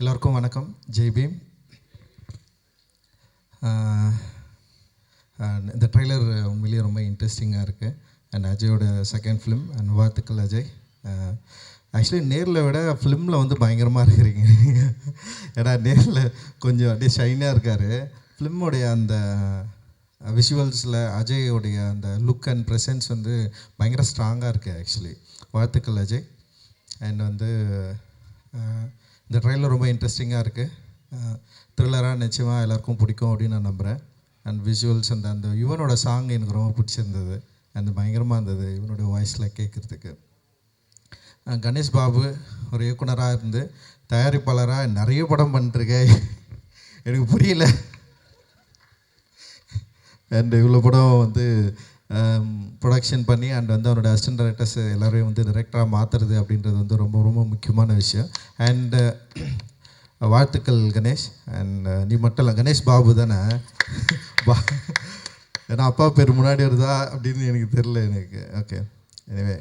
எல்லோருக்கும் வணக்கம். ஜெய் பீம். இந்த ட்ரெய்லர் உண்மையிலேயே ரொம்ப இன்ட்ரெஸ்டிங்காக இருக்குது. அண்ட் அஜயோட செகண்ட் ஃபிலிம். அண்ட் வாழ்த்துக்கள் அஜய். ஆக்சுவலி நேரில் விட ஃபிலிமில் வந்து பயங்கரமாக இருக்கிறீங்க. ஏன்னா நேரில் கொஞ்சம் அப்படியே ஷைனாக இருக்கார். ஃபிலிமுடைய அந்த விஷுவல்ஸில் அஜயோடைய அந்த லுக் அண்ட் ப்ரெசன்ஸ் வந்து பயங்கர ஸ்ட்ராங்காக இருக்குது ஆக்சுவலி. வாழ்த்துக்கள் அஜய். அண்ட் வந்து இந்த ட்ரெயிலர் ரொம்ப இன்ட்ரெஸ்டிங்காக இருக்குது. த்ரில்லராக நிச்சயமாக எல்லாருக்கும் பிடிக்கும் அப்படின்னு நான் நம்புகிறேன். அண்ட் விஷுவல்ஸ் அந்த யுவனோட சாங் எனக்கு ரொம்ப பிடிச்சிருந்தது. அந்த பயங்கரமாக இருந்தது இவனுடைய வாய்ஸில் கேட்குறதுக்கு. கணேஷ் பாபு ஒரு இயக்குனராக இருந்து தயாரிப்பாளராக நிறைய படம் பண்ணிட்டுருக்கேன். எனக்கு புரியல. அண்ட் இவ்வளோ படம் வந்து ப்ரொடக்ஷன் பண்ணி அண்ட் வந்து அவனோட அசிஸ்டன்ட் டைரக்டர்ஸ் எல்லோரையும் வந்து டைரக்டராக மாற்றுறது அப்படின்றது வந்து ரொம்ப ரொம்ப முக்கியமான விஷயம். அண்டு வாழ்த்துக்கள் கணேஷ். அண்ட் நீ மட்டும் இல்லை, கணேஷ் பாபு தானே? ஏன்னா அப்பா பேர் முன்னாடி வருதா அப்படின்னு எனக்கு தெரில எனக்கு. ஓகே, எனிவே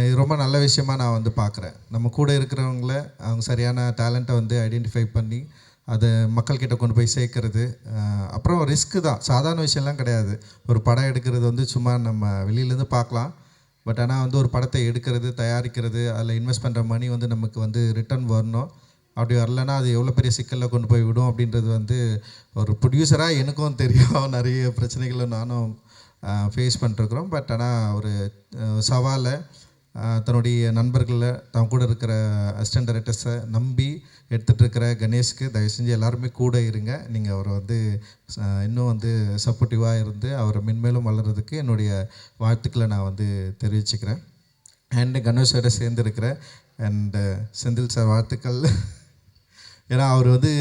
இது ரொம்ப நல்ல விஷயமாக நான் வந்து பார்க்குறேன். நம்ம கூட இருக்கிறவங்கள அவங்க சரியான டேலண்ட்டை வந்து ஐடென்டிஃபை பண்ணி அதை மக்கள்கிட்ட கொண்டு போய் சேர்க்கறது. அப்புறம் ரிஸ்க்கு தான், சாதாரண விஷயம்லாம் கிடையாது. ஒரு படம் எடுக்கிறது வந்து சும்மா நம்ம வெளியிலேருந்து பார்க்கலாம். பட் ஆனால் வந்து ஒரு படத்தை எடுக்கிறது, தயாரிக்கிறது, அதில் இன்வெஸ்ட் பண்ணுற மணி வந்து நமக்கு வந்து ரிட்டர்ன் வரணும். அப்படி வரலன்னா அது எவ்வளோ பெரிய சிக்கலில் கொண்டு போய் விடும் அப்படின்றது வந்து ஒரு ப்ரொடியூசராக எனக்கும் தெரியும். நிறைய பிரச்சனைகளை நானும் ஃபேஸ் பண்ணிருக்கிறோம். பட் ஆனால் ஒரு சவாலை தன்னுடைய நண்பர்களை தான் கூட இருக்கிற அசிஸ்டன்ட் டைரக்டர்ஸை நம்பி எடுத்துகிட்டு இருக்கிற கணேஷ்க்கு தயவு செஞ்சு எல்லாருமே கூட இருங்க. நீங்கள் அவரை வந்து இன்னும் வந்து சப்போர்ட்டிவாக இருந்து அவரை மென்மேலும் வளர்கிறதுக்கு என்னுடைய வாழ்த்துக்களை நான் வந்து தெரிவிச்சுக்கிறேன். அண்டு கணேஷோட சேர்ந்துருக்கிறேன். அண்டு செந்தில் சார் வாழ்த்துக்கள். ஏன்னா அவர் வந்து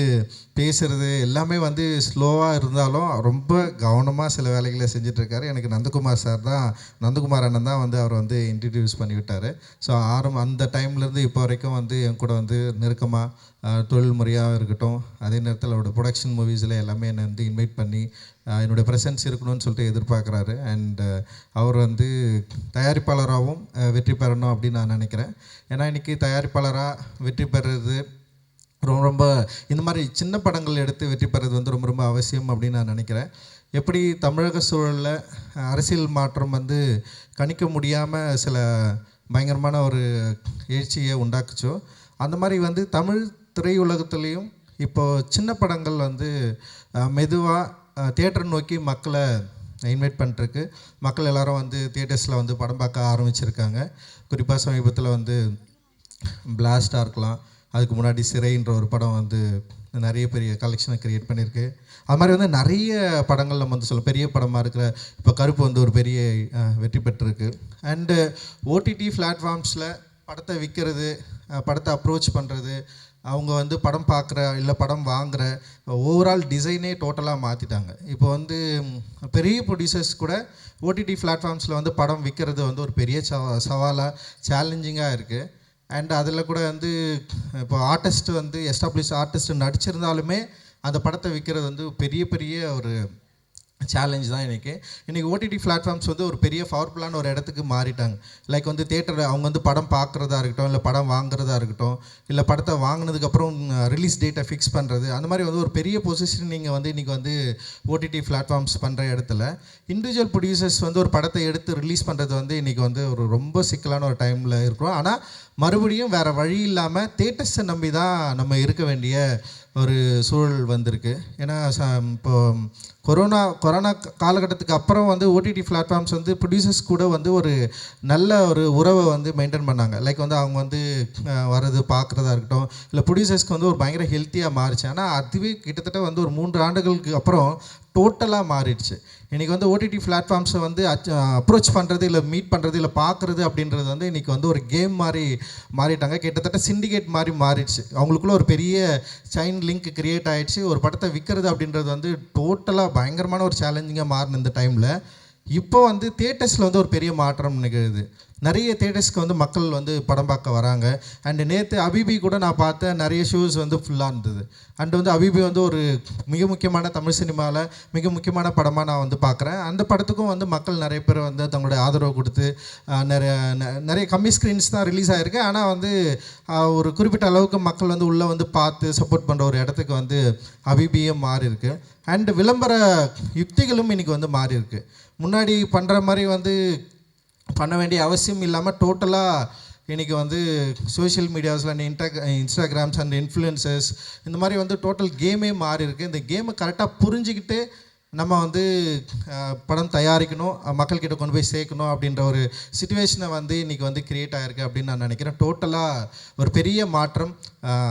பேசுகிறது எல்லாமே வந்து ஸ்லோவாக இருந்தாலும் ரொம்ப கவனமாக சில வேலைகளை செஞ்சிட்ருக்காரு. எனக்கு நந்தகுமார் அண்ணன் தான் வந்து அவர் வந்து இன்ட்ரடியூஸ் பண்ணி விட்டார். ஸோ அந்த டைம்லேருந்து இப்போ வரைக்கும் வந்து என் கூட வந்து நெருக்கமாக தொழில் முறையாக இருக்கட்டும், அதே நேரத்தில் அவரோட ப்ரொடக்ஷன் மூவிஸில் எல்லாமே என்னை வந்து இன்வைட் பண்ணி என்னுடைய ப்ரெசன்ஸ் இருக்கணும்னு சொல்லிட்டு எதிர்பார்க்குறாரு. அண்டு அவர் வந்து தயாரிப்பாளராகவும் வெற்றி பெறணும் அப்படின்னு நான் நினைக்கிறேன். ஏன்னா இன்றைக்கி தயாரிப்பாளராக வெற்றி பெறுறது ரொம்ப இந்த மாதிரி சின்ன படங்கள் எடுத்து வெற்றி பெறது வந்து ரொம்ப ரொம்ப அவசியம் அப்படின்னு நான் நினைக்கிறேன். எப்படி தமிழக சூழலில் அரசியல் மாற்றம் வந்து கணிக்க முடியாமல் சில பயங்கரமான ஒரு எழுச்சியை உண்டாக்குச்சோ, அந்த மாதிரி வந்து தமிழ் திரையுலகத்துலேயும் இப்போது சின்ன படங்கள் வந்து மெதுவாக தியேட்டர் நோக்கி மக்களை இன்வைட் பண்ணிட்டுருக்கு. மக்கள் எல்லோரும் வந்து தியேட்டர்ஸில் வந்து படம் பார்க்க ஆரம்பிச்சிருக்காங்க. குறிப்பாக சமீபத்தில் வந்து பிளாஸ்டாக இருக்கலாம், அதுக்கு முன்னாடி சிறைன்ற ஒரு படம் வந்து நிறைய பெரிய கலெக்ஷனை க்ரியேட் பண்ணியிருக்கு. அது மாதிரி வந்து நிறைய படங்கள் நம்ம வந்து பெரிய படமாக இருக்கிற இப்போ கருப்பு வந்து ஒரு பெரிய வெற்றி பெற்றிருக்கு. அண்டு ஓடிடி பிளாட்ஃபார்ம்ஸில் படத்தை விற்கிறது, படத்தை அப்ரோச் பண்ணுறது, அவங்க வந்து படம் பார்க்குற இல்லை படம் வாங்குகிற ஓவரால் டிசைனே டோட்டலாக மாற்றிட்டாங்க. இப்போ வந்து பெரிய ப்ரொடியூசர்ஸ் கூட ஓடிடி பிளாட்ஃபார்ம்ஸில் வந்து படம் விற்கிறது வந்து ஒரு பெரிய சவாலாக சேலஞ்சிங்காக இருக்குது. அண்ட் அதில் கூட வந்து இப்போ ஆர்டிஸ்ட் வந்து எஸ்டாப்ளிஷ் ஆர்டிஸ்ட் நடிச்சிருந்தாலுமே அந்த படத்தை விற்கிறது வந்து பெரிய ஒரு சேலஞ்ச் தான். இன்றைக்கி ஓடிடி பிளாட்ஃபார்ம்ஸ் வந்து ஒரு பெரிய பவர்ஃபுல்லான ஒரு இடத்துக்கு மாறிட்டாங்க. லைக் வந்து தியேட்டரில் அவங்க வந்து படம் பார்க்குறதா இருக்கட்டும், இல்லை படம் வாங்குறதா இருக்கட்டும், இல்லை படத்தை வாங்கினதுக்கப்புறம் ரிலீஸ் டேட்டை ஃபிக்ஸ் பண்ணுறது, அந்த மாதிரி வந்து ஒரு பெரிய பொசிஷனிங் வந்து இன்றைக்கி வந்து ஓடிடி பிளாட்ஃபார்ம்ஸ் பண்ணுற இடத்துல இண்டிவிஜுவல் ப்ரொடியூசர்ஸ் வந்து ஒரு படத்தை எடுத்து ரிலீஸ் பண்ணுறது வந்து இன்றைக்கி வந்து ஒரு ரொம்ப சிக்கலான ஒரு டைமில் இருக்கிறோம். ஆனால் மறுபடியும் வேறு வழி இல்லாமல் தியேட்டர்ஸை நம்பி தான் நம்ம இருக்க வேண்டிய ஒரு சூழல் வந்திருக்கு. ஏன்னா இப்போது கொரோனா காலகட்டத்துக்கு அப்புறம் வந்து ஓடிடி பிளாட்ஃபார்ம்ஸ் வந்து ப்ரொடியூசர்ஸ் கூட வந்து ஒரு நல்ல ஒரு உறவை வந்து மெயின்டைன் பண்ணாங்க. லைக் வந்து அவங்க வந்து வர்றது பார்க்குறதா இருக்கட்டும், இல்லை ப்ரொடியூசர்ஸ்க்கு வந்து ஒரு பயங்கர ஹெல்த்தியாக மாறிச்சு. ஆனால் அதுவே கிட்டத்தட்ட வந்து ஒரு 3 ஆண்டுகளுக்கு அப்புறம் டோட்டலாக மாறிடுச்சு. இன்றைக்கி வந்து ஓடிடி பிளாட்ஃபார்ம்ஸை வந்து அப்ரோச் பண்ணுறது, இல்லை மீட் பண்ணுறது, இல்லை பார்க்குறது அப்படின்றது வந்து இன்றைக்கி வந்து ஒரு கேம் மாதிரி மாறிட்டாங்க. கிட்டத்தட்ட சிண்டிகேட் மாதிரி மாறிடுச்சு. அவங்களுக்குள்ள ஒரு பெரிய செயின் லிங்க் க்ரியேட் ஆகிடுச்சு. ஒரு படத்தை விற்கிறது அப்படின்றது வந்து டோட்டலாக பயங்கரமான ஒரு சேலஞ்சிங்காக மாறின இந்த டைமில் இப்போ வந்து தியேட்டர்ஸில் வந்து ஒரு பெரிய மாற்றம் நிகழுது. நிறைய தேட்டர்ஸ்க்கு வந்து மக்கள் வந்து படம் பார்க்க வராங்க. அண்டு நேற்று அபிபி கூட நான் பார்த்தேன், நிறைய ஷோஸ் வந்து ஃபுல்லாக இருந்தது. அண்டு வந்து அபிபி வந்து ஒரு மிக முக்கியமான தமிழ் சினிமாவில் மிக முக்கியமான படமாக நான் வந்து பார்க்குறேன். அந்த படத்துக்கும் வந்து மக்கள் நிறைய பேர் வந்து தங்களுடைய ஆதரவு கொடுத்து நிறைய கம்மி ஸ்க்ரீன்ஸ் தான் ரிலீஸ் ஆகிருக்கு. ஆனால் வந்து ஒரு குறிப்பிட்ட அளவுக்கு மக்கள் வந்து உள்ளே வந்து பார்த்து சப்போர்ட் பண்ணுற ஒரு இடத்துக்கு வந்து அபிபியே மாறி இருக்கு. அண்டு விளம்பர யுக்திகளும் இன்றைக்கி வந்து மாறி இருக்கு. முன்னாடி பண்ணுற மாதிரி வந்து பண்ண வேண்டிய அவசியம் இல்லாமல் டோட்டலாக இன்றைக்கி வந்து சோஷியல் மீடியாஸில் இன்ஸ்டாகிராம்ஸ் அண்ட் இன்ஃப்ளூயன்சர்ஸ் இந்த மாதிரி வந்து டோட்டல் கேமே மாறி இருக்குது. இந்த கேமை கரெக்டாக புரிஞ்சுக்கிட்டு நம்ம வந்து படம் தயாரிக்கணும், மக்கள்கிட்ட கொண்டு போய் சேர்க்கணும் அப்படின்ற ஒரு சிச்சுவேஷனை வந்து இன்றைக்கி வந்து க்ரியேட் ஆகிருக்கு அப்படின்னு நான் நினைக்கிறேன். டோட்டலாக ஒரு பெரிய மாற்றம்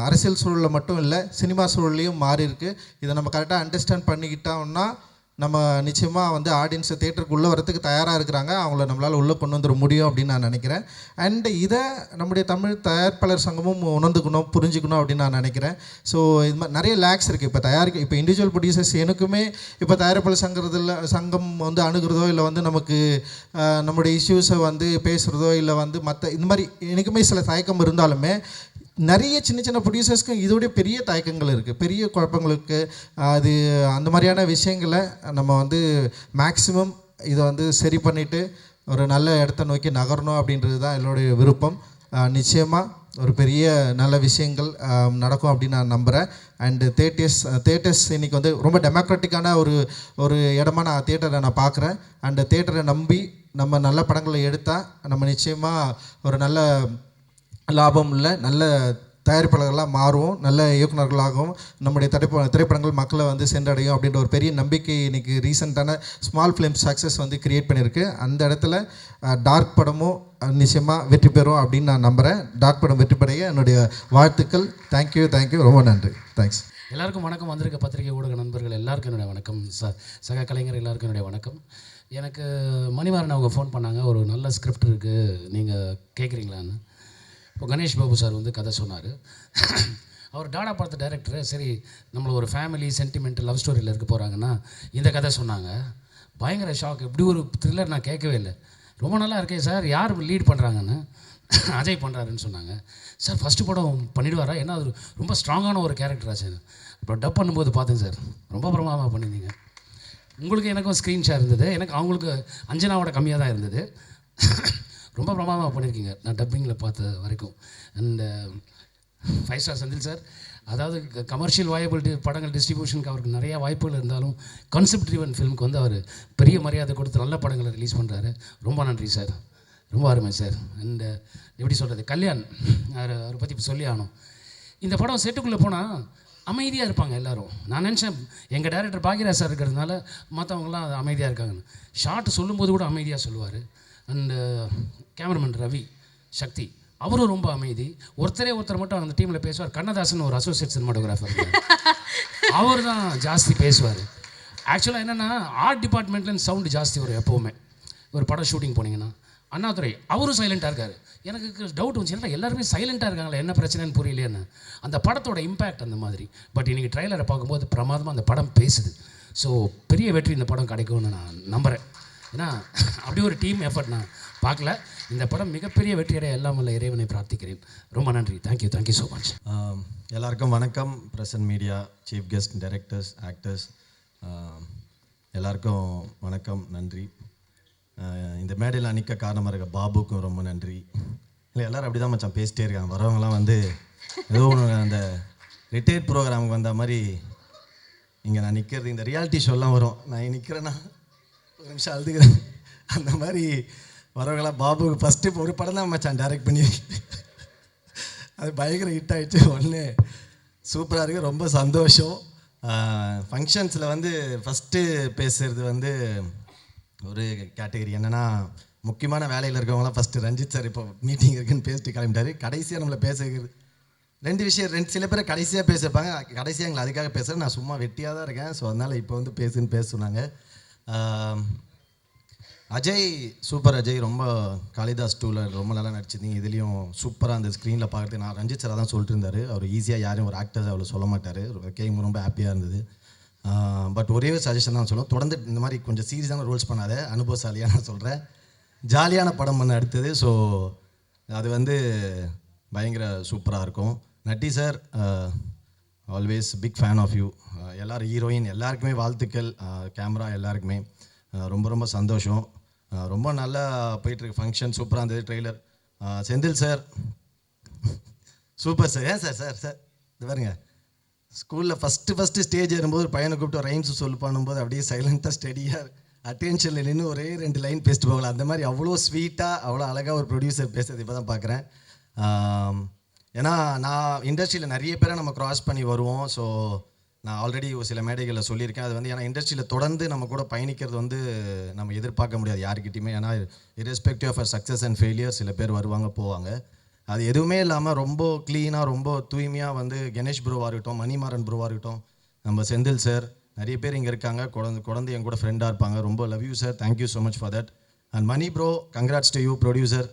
அரசியல் சூழலில் மட்டும் இல்லை, சினிமா சூழல்லையும் மாறி இருக்குது. இதை நம்ம கரெக்டாக அண்டர்ஸ்டாண்ட் பண்ணிக்கிட்டோம்னா நம்ம நிச்சயமாக வந்து ஆடியன்ஸை தேட்டருக்கு உள்ளே வரத்துக்கு தயாராக இருக்கிறாங்க, அவங்கள நம்மளால் உள்ளே கொண்டு வந்துட முடியும் அப்படின்னு நான் நினைக்கிறேன். அண்டு இதை நம்முடைய தமிழ் தயாரிப்பாளர் சங்கமும் உணர்ந்துக்கணும், புரிஞ்சுக்கணும் அப்படின்னு நான் நினைக்கிறேன். ஸோ இது மாதிரி நிறைய லேக்ஸ் இருக்குது. இப்போ இண்டிவிஜுவல் ப்ரொடியூசர்ஸ் எனக்குமே இப்போ தயாரிப்பாளர் சங்கம் வந்து அணுகிறதோ இல்லை வந்து நமக்கு நம்முடைய இஷ்யூஸை வந்து பேசுகிறதோ இல்லை வந்து மற்ற இந்த மாதிரி எனக்குமே சில தயக்கம் இருந்தாலுமே நிறைய சின்ன சின்ன ப்ரொடியூசர்ஸ்க்கு இதோடைய பெரிய தயக்கங்கள் இருக்குது, பெரிய குழப்பங்களுக்கு. அது அந்த மாதிரியான விஷயங்களை நம்ம வந்து மேக்ஸிமம் இதை வந்து சரி பண்ணிவிட்டு ஒரு நல்ல இடத்த நோக்கி நகரணும் அப்படின்றது தான் என்னுடைய விருப்பம். நிச்சயமாக ஒரு பெரிய நல்ல விஷயங்கள் நடக்கும் அப்படின்னு நான் நம்புகிறேன். அண்டு தேட்டர்ஸ் இன்றைக்கி வந்து ரொம்ப டெமோக்ராட்டிக்கான ஒரு இடமா நான் தேட்டரை நான் பார்க்குறேன். அண்டு தேட்டரை நம்பி நம்ம நல்ல படங்களை எடுத்தால் நம்ம நிச்சயமாக ஒரு நல்ல லாபம் இல்லை நல்ல தயாரிப்பாளர்களாக மாறுவோம், நல்ல இயக்குநர்களாகவும் நம்முடைய திரைப்படங்கள் மக்களை வந்து சென்றடையும் அப்படின்ற ஒரு பெரிய நம்பிக்கை இன்றைக்கி ரீசெண்டான ஸ்மால் ஃபிலிம் சக்ஸஸ் வந்து க்ரியேட் பண்ணியிருக்கு. அந்த இடத்துல டார்க் படமும் நிச்சயமாக வெற்றி பெறும் அப்படின்னு நான் நம்புகிறேன். டார்க் படம் வெற்றி பெறைய என்னுடைய வாழ்த்துக்கள். தேங்க்யூ, ரொம்ப நன்றி. தேங்க்ஸ். எல்லாருக்கும் வணக்கம். வந்திருக்க பத்திரிகை ஊடக நண்பர்கள் எல்லாருக்கும் என்னுடைய வணக்கம். சக கலைஞர் எல்லாருக்கும் என்னுடைய வணக்கம். எனக்கு மணிமாறன் அவங்க ஃபோன் பண்ணாங்க, ஒரு நல்ல ஸ்கிரிப்ட் இருக்குது, நீங்கள் கேட்குறீங்களான்னு. இப்போ கணேஷ் பாபு சார் வந்து கதை சொன்னார். அவர் டாடா படத்து டைரக்டரு. சரி, நம்மளை ஒரு ஃபேமிலி சென்டிமெண்ட் லவ் ஸ்டோரியில் இருக்க போகிறாங்கன்னா இந்த கதை சொன்னாங்க. பயங்கர ஷாக். இப்படி ஒரு த்ரில்லர் நான் கேட்கவே இல்லை. ரொம்ப நல்லா இருக்கே சார், யார் லீட் பண்ணுறாங்கன்னு. அஜய் பண்ணுறாருன்னு சொன்னாங்க. சார் ஃபஸ்ட்டு படம் பண்ணிவிடுவாரா, ஏன்னா அது ரொம்ப ஸ்ட்ராங்கான ஒரு கேரக்டரா சார். அப்புறம் டப் பண்ணும்போது பார்த்தேன் சார், ரொம்ப பிரமாதமாக பண்ணியிருந்தீங்க. உங்களுக்கு எனக்கும் ஸ்க்ரீன் ஷேர் இருந்தது, எனக்கு அவங்களுக்கு அஞ்சனாவோட கம்மியாக தான் இருந்தது. ரொம்ப பிரமாதமாக பண்ணியிருக்கீங்க நான் டப்பிங்கில் பார்த்த வரைக்கும். அண்டு 5 ஸ்டார் செந்தில் சார், அதாவது கமர்ஷியல் வாய்பிள் படங்கள் டிஸ்ட்ரிபியூஷனுக்கு அவருக்கு நிறையா வாய்ப்புகள் இருந்தாலும் கான்செப்ட் ட்ரிவன் ஃபிலிமுக்கு வந்து அவர் பெரிய மரியாதை கொடுத்து நல்ல படங்களை ரிலீஸ் பண்ணுறாரு. ரொம்ப நன்றி சார், ரொம்ப அருமை சார். அண்டு எப்படி சொல்கிறது, கல்யாண் அவரை பற்றி இப்போ சொல்லி ஆகணும். இந்த படம் செட்டுக்குள்ளே போனால் அமைதியாக இருப்பாங்க எல்லோரும். நான் நினச்சேன் எங்கள் டைரக்டர் பாக்யராஜ் சார் இருக்கிறதுனால மற்றவங்களாம் அமைதியாக இருக்காங்கன்னு. ஷார்ட் சொல்லும்போது கூட அமைதியாக சொல்லுவார். அண்டு கேமராமேன் ரவி சக்தி, அவரும் ரொம்ப அமைதி. ஒருத்தர் மட்டும் அந்த டீமில் பேசுவார். கண்ணதாசன் ஒரு அசோசியேட் சினிமாட்டோகிராஃபர், அவர் தான் ஜாஸ்தி பேசுவார். ஆக்சுவலாக என்னென்னா ஆர்ட் டிபார்ட்மெண்ட்லேருந்து சவுண்டு ஜாஸ்தி வரும் எப்போவுமே. ஒரு படம் ஷூட்டிங் போனீங்கன்னா அண்ணாதுரை அவரும் சைலண்ட்டாக இருக்கார். எனக்கு டவுட் வந்துச்சு, ஏன்னா எல்லாருமே சைலண்ட்டாக இருக்காங்களா, என்ன பிரச்சனைன்னு புரியலையேன்னு. அந்த படத்தோட இம்பேக்ட் அந்த மாதிரி. பட் இன்றைக்கி ட்ரைலரை பார்க்கும்போது பிரமாதமாக அந்த படம் பேசுது. ஸோ பெரிய வெற்றி இந்த படம் கிடைக்கும்னு நான் நம்புகிறேன். ஏன்னா அப்படி ஒரு டீம் எஃபர்ட் நான் பார்க்கல. இந்த படம் மிகப்பெரிய வெற்றியடைய எல்லாம் வல்ல இறைவனை பிரார்த்திக்கிறேன். ரொம்ப நன்றி. Thank you so much. எல்லாருக்கும் வணக்கம். Present media, chief guest, directors, actors எல்லாருக்கும் வணக்கம், நன்றி. இந்த மேடையில் நிற்க காரணமாக இருக்க பாபுக்கும் ரொம்ப நன்றி. இல்லை எல்லோரும் அப்படி தான் மச்சான் பேசிட்டே இருக்காங்க. வரவங்களாம் வந்து ஏதோ ஒன்று அந்த ரிட்டையர்ட் ப்ரோக்ராமுக்கு வந்த மாதிரி இங்கே நான் நிற்கிறது. இந்த ரியாலிட்டி ஷோலாம் வரும், நான் நிற்கிறேன்னா ஒரு நிமிஷம் அழுதுக்கிறேன். அந்த மாதிரி வரவங்களாம் பாபுக்கு ஃபஸ்ட்டு இப்போ ஒரு படம் தான் மச்சான் டைரக்ட் பண்ணி அது பயங்கர ஹிட் ஆகிடுச்சு. ஒன்று சூப்பராக இருக்குது, ரொம்ப சந்தோஷம். ஃபங்க்ஷன்ஸில் வந்து ஃபஸ்ட்டு பேசுகிறது வந்து ஒரு கேட்டகரி என்னென்னா, முக்கியமான வேலையில் இருக்கவங்களாம் ஃபஸ்ட்டு ரஞ்சித் சார் இப்போ மீட்டிங் இருக்குன்னு பேசிட்டு கிளம்பிட்டார். கடைசியாக நம்மளை பேச வைக்கிறது 2 விஷயம். சில பேர் கடைசியாக பேசியிருப்பாங்க, கடைசியாக எங்களை அதுக்காக பேசுகிறேன். நான் சும்மா வெட்டியாக தான் இருக்கேன். ஸோ அதனால் இப்போ வந்து பேச சொன்னாங்க. அஜய், சூப்பர் அஜய், ரொம்ப காளிதாஸ் 2ல் ரொம்ப நல்லா நடிச்சிருந்தீங்க. இதுலேயும் சூப்பராக அந்த ஸ்க்ரீனில் பார்க்குறது. நான் ரஞ்சித் சார் தான் சொல்லிட்டு இருந்தார், அவர் ஈஸியாக யாரையும் ஒரு ஆக்டர்ஸ் அவ்வளோ சொல்ல மாட்டார். கேம் ரொம்ப ஹாப்பியாக இருந்தது. பட் ஒரே ஒரு சஜஷன் தான் சொல்லுவோம், தொடர்ந்து இந்த மாதிரி கொஞ்சம் சீரியஸான ரோல்ஸ் பண்ணாத, அனுபவசாலியாக நான் சொல்கிறேன். ஜாலியான படம் பண்ண அடுத்தது. ஸோ அது வந்து பயங்கர சூப்பராக இருக்கும். Natty sir always big fan of you. எல்லோரும் ஹீரோயின் எல்லாருக்குமே வாழ்த்துக்கள், கேமரா எல்லாருக்குமே ரொம்ப ரொம்ப சந்தோஷம். ரொம்ப நல்லா போயிட்டுருக்கு ஃபங்க்ஷன், சூப்பராக இருந்தது trailer. Senthil sir super sir. ஏன் சார் சார் சார் இது பாருங்க, ஸ்கூலில் ஃபஸ்ட்டு ஸ்டேஜ் ஏறும்போது ஒரு பையனை கூப்பிட்டு ரைம்ஸ் சொல்லு பண்ணும்போது அப்படியே சைலண்ட்டாக ஸ்டடியாக அட்டென்ஷனில் நின்று ஒரே 2 லைன் பேசிட்டு போகலாம். அந்த மாதிரி அவ்வளோ ஸ்வீட்டாக அவ்வளோ அழகாக ஒரு ப்ரொடியூசர் பேசுறது இப்போ தான் பார்க்குறேன். ஏன்னா நான் இண்டஸ்ட்ரியில் நிறைய பேரை நம்ம க்ராஸ் பண்ணி வருவோம். ஸோ நான் ஆல்ரெடி சில மேடைகளில் சொல்லியிருக்கேன். அது வந்து ஏன்னா இண்டஸ்ட்ரியில் தொடர்ந்து நம்ம கூட பயணிக்கிறது வந்து நம்ம எதிர்பார்க்க முடியாது யாருக்கிட்டையுமே. ஏன்னா irrespective of success and failure சில பேர் வருவாங்க போவாங்க. அது எதுவுமே இல்லாமல் ரொம்ப க்ளீனாக ரொம்ப தூய்மையாக வந்து கணேஷ் ப்ரோவாக இருக்கட்டும், மணிமாறன் ப்ரோவாக இருக்கட்டும், நம்ம செந்தில் சார், நிறைய பேர் இங்கே இருக்காங்க. குழந்தை என் கூட ஃப்ரெண்டாக இருப்பாங்க. ரொம்ப love you sir, thank you so much for that. And Mani bro, congrats to you producer.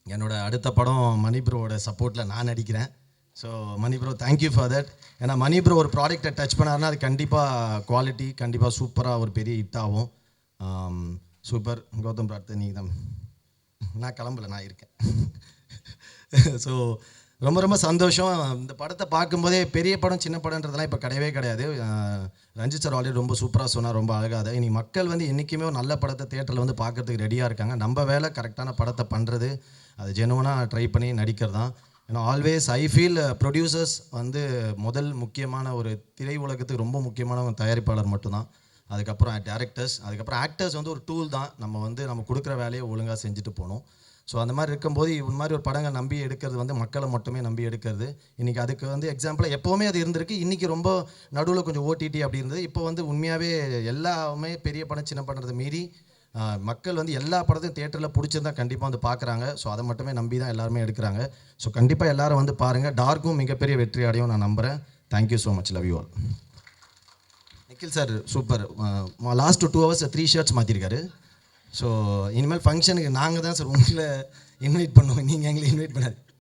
என்னோட அடுத்த படம் மணி ப்ரோவோட சப்போர்ட்டில் நான் நடிக்கிறேன். So Mani bro thank you for that. ஏன்னா மணி ப்ரோ ஒரு ப்ராடக்டை டச் பண்ணாருன்னா அது கண்டிப்பாக குவாலிட்டி கண்டிப்பாக சூப்பராக ஒரு பெரிய ஹிட் ஆகும். சூப்பர். கௌதம் பிரார்த்தனை நீங்கள் தான். நான் கிளம்பல, நான் இருக்கேன். ஸோ ரொம்ப ரொம்ப சந்தோஷம். இந்த படத்தை பார்க்கும்போதே பெரிய படம் சின்ன படம்ன்றதெல்லாம் இப்போ கிடையவே கிடையாது. ரஞ்சித் சார் ஆல்ரெடி ரொம்ப சூப்பராக சொன்னார், ரொம்ப அழகாக. இனி மக்கள் வந்து என்றைக்குமே ஒரு நல்ல படத்தை தியேட்டரில் வந்து பார்க்கறதுக்கு ரெடியாக இருக்காங்க. நம்ம வேலை கரெக்டான படத்தை பண்ணுறது, அது ஜெனுவனாக ட்ரை பண்ணி நடிக்கிறது தான். ஏன்னா ஆல்வேஸ் ஐ ஃபீல் ப்ரொடியூசர்ஸ் வந்து முதல் முக்கியமான ஒரு திரை உலகத்துக்கு ரொம்ப முக்கியமான தயாரிப்பாளர் மட்டும்தான். அதுக்கப்புறம் டேரக்டர்ஸ், அதுக்கப்புறம் ஆக்டர்ஸ் வந்து ஒரு டூல் தான். நம்ம கொடுக்குற வேலையை ஒழுங்காக செஞ்சுட்டு போகணும். ஸோ அந்த மாதிரி இருக்கும்போது இந்த மாதிரி ஒரு படங்கள் நம்பி எடுக்கிறது வந்து மக்களை மட்டுமே நம்பி எடுக்கிறது. இன்றைக்கி அதுக்கு வந்து எக்ஸாம்பிளாக எப்போவுமே அது இருந்திருக்கு. இன்றைக்கி ரொம்ப நடுவில் கொஞ்சம் ஓடிடி அப்படி இருந்தது. இப்போ வந்து உண்மையாகவே எல்லாமே பெரிய படம் சின்ன படத்தை மீறி மக்கள் வந்து எல்லா படத்தையும் தியேட்டரில் பிடிச்சிருந்தா கண்டிப்பாக வந்து பார்க்குறாங்க. ஸோ அதை மட்டுமே நம்பி தான் எல்லாருமே எடுக்கிறாங்க. ஸோ கண்டிப்பாக எல்லோரும் வந்து பாருங்கள். டார்க்கும் மிகப்பெரிய வெற்றி அடையும் நான் நம்புகிறேன். Thank you so much, love you all. Nikhil sir super. Last 2 hours 3 shirts மாற்றிருக்காரு. ஸோ இனிமேல் ஃபங்க்ஷனுக்கு நாங்கள் தான் சார் உங்களை இன்வைட் பண்ணுவோம், நீங்கள் எங்களை இன்வைட் பண்ணாது.